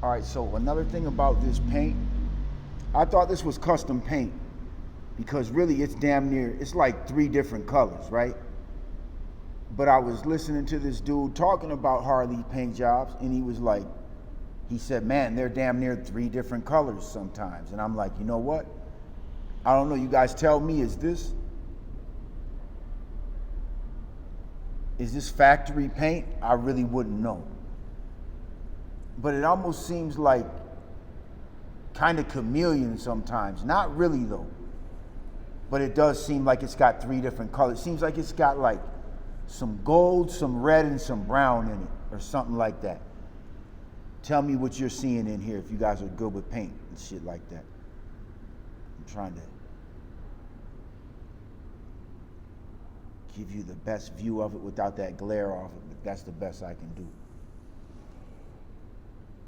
All right, so another thing about this paint, I thought this was custom paint because really it's damn near, it's like 3 different colors, right? But I was listening to this dude talking about Harley paint jobs, and he was like, he said, man, they're damn near 3 different colors sometimes. And I'm like, you know what? I don't know, you guys tell me, is this factory paint? I really wouldn't know. But it almost seems like kind of chameleon sometimes. Not really though. But it does seem like it's got 3 different colors. It seems like it's got like some gold, some red, and some brown in it, or something like that. Tell me what you're seeing in here if you guys are good with paint and shit like that. I'm trying to give you the best view of it without that glare off it, but that's the best I can do.